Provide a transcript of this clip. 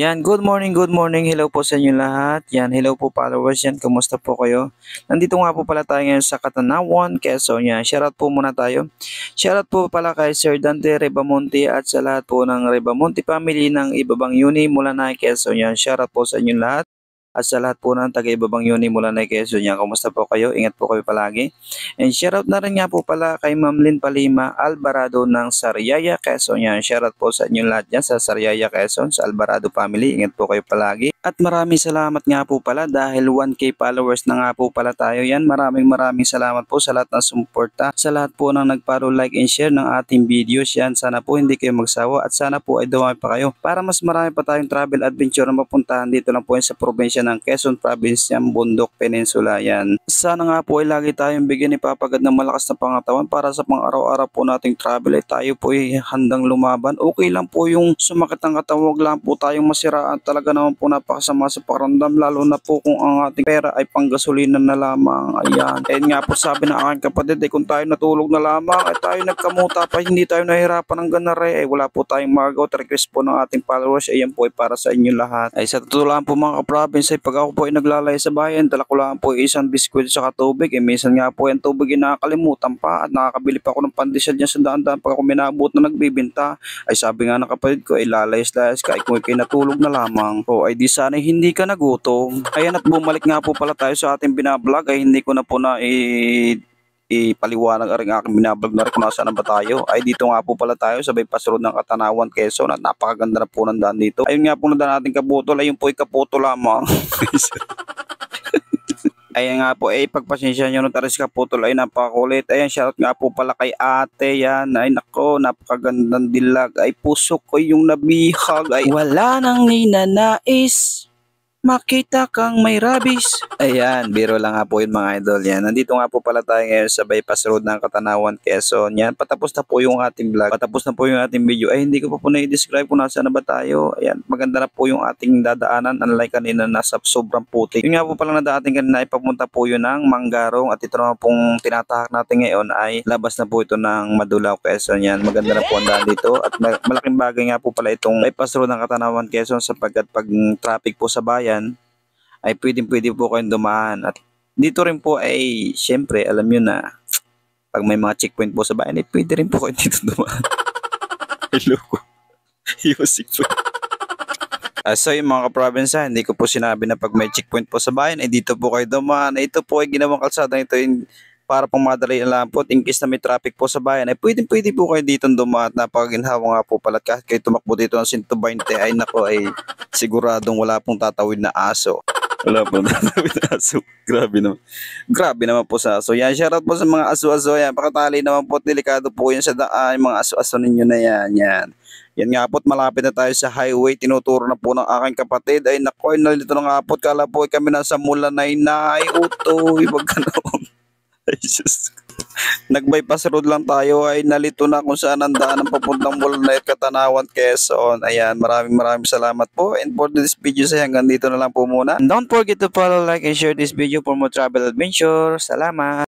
Yan, good morning, hello po sa inyo lahat. Yan, hello po followers yan, kumusta po kayo? Nandito nga po pala tayo ngayon sa Katanawan, Quezon. Yan, shoutout po muna tayo. Shoutout po pala kay Sir Dante Rebamonte at sa lahat po ng Rebamonte family ng Ibabang Uni mula na Quezon. Yan, shoutout po sa inyo lahat. At sa lahat po ng taga-Ibabang Uni mula na Quezon yan, kumusta po kayo? Ingat po kayo palagi. And shoutout na rin nga po pala kay Ma'am Lynn Palima Alvarado ng Sariaya, Quezon yan. Shoutout po sa inyo lahat yan sa Sariaya, Quezon, sa Alvarado family. Ingat po kayo palagi. At maraming salamat nga po pala dahil 1K followers na nga po pala tayo yan. Maraming salamat po sa lahat ng sumuporta, sa lahat po ng nag-follow, like and share ng ating videos yan. Sana po hindi kayo magsawa at sana po ay dumami pa kayo para mas marami pa tayong travel adventure na mapuntahan dito lang po yan sa probinsya ng Quezon Province yan, Bundok Peninsula yan. Sana nga po ay lagi tayong bigyan ipapagad ng malakas na pangatawan para sa pang-araw-araw po nating travel ay tayo po ay handang lumaban. Okay lang po yung sumakit ang katawan, wag lang po tayong masiraan. Talaga naman po napakasama sa pakiramdam lalo na po kung ang ating pera ay panggasolina na lamang. Ayan. Kaya nga po sabi ng aking kapatid ay kung tayo natulog na lamang ay tayo nagkamuta pa hindi tayo nahirapan ng ganare ay wala po tayong magagawa. Request po ng ating followers. Ayan po ay para sa inyo lahat. Ay sa totoo lang po mga ka-province ay pag ako po ay naglalay sa bayan, dala ko lang po isang biskwit sa tubig. Minsan nga po yung tubig ay nakakalimutan pa at nakakabili pa ako ng pandesal dyan sa daan-daan pag ako minabot na nagbibinta. Ay sabi nga ng kapatid ko ay lalayas-layas ka ay kung ikay natulog na lamang. O ay di sana hindi ka nagutom. Ayan at bumalik nga po pala tayo sa ating binablog ay hindi ko na po na ipaliwanag ang aking binablog na rin kung nasaan na ba tayo. Ay dito nga po pala tayo sa bypass road ng Katanawan, Quezon at napakaganda na po ng daan dito. Ayun nga po na daan natin kaputol, ayun po ay kaputol lamang. Ayan nga po, pagpasensya nyo nung taris kaputol ay napakakulit. Ayan, shoutout nga po pala kay ate yan. Ay nako, napakagandang dilag. Ay puso ko yung nabihag. Ay wala nang ninanais makita kang may rabies. Ayan, biro lang nga po yun mga idol. Yan, nandito nga po pala tayo ngayon sa bypass road ng Katanawan, Quezon. Yan, patapos na po yung ating vlog. Patapos na po yung ating video. Ay, hindi ko pa po na-describe kung nasaan na ba tayo. Ayan, maganda na po yung ating dadaanan. Unlike kanina, nasa sobrang putik. Yung nga po pala na daating kanina ay papunta po yun ng Manggarong. At ito naman pong tinatahak natin ngayon ay labas na po ito ng Madulaw, Quezon. Yan, maganda na po ang daan dito. At malaking bagay nga po pala itong bypass road ng Katanawan, Quezon sapagkat pag traffic po sa bayan, ay pwede po kayong dumaan. At dito rin po ay syempre alam nyo na pag may mga checkpoint po sa bayan ay pwede rin po kayo dito dumaan. Hello ko. Yusik po. So yung mga ka-province hindi ko po sinabi na pag may checkpoint po sa bayan ay dito po kayo dumaan. Ito po ay ginawang kalsada ito para pang madali lang po. In case na may traffic po sa bayan ay pwede po kayo dito dumaan. Napakaginhawa nga po pala kahit kayo tumakbo dito ng 120 ay nako ay siguradong wala pong tatawid na aso. Wala po tatawid na aso. Grabe naman. Grabe naman po sa aso. Yan, shoutout po sa mga aso-aso yan. Pakatali naman po, delikado po yan sa daan. Yung mga aso-aso ninyo na yan. Yan. Yan nga po't malapit na tayo sa highway. Tinuturo na po ng aking kapatid. Ay nako, nalito na nga po't. Kala po kami nasa Mulanay na. Ay utoy. Wag ka naman. Ay sus. Nag-bypass road lang tayo ay nalito na kung saan ang daan ng papuntang Mulanay at Katanawan, Quezon. Ayan, maraming salamat po. And for this video ay hanggang dito na lang po muna. And don't forget to follow, like, and share this video for more travel adventure. Salamat!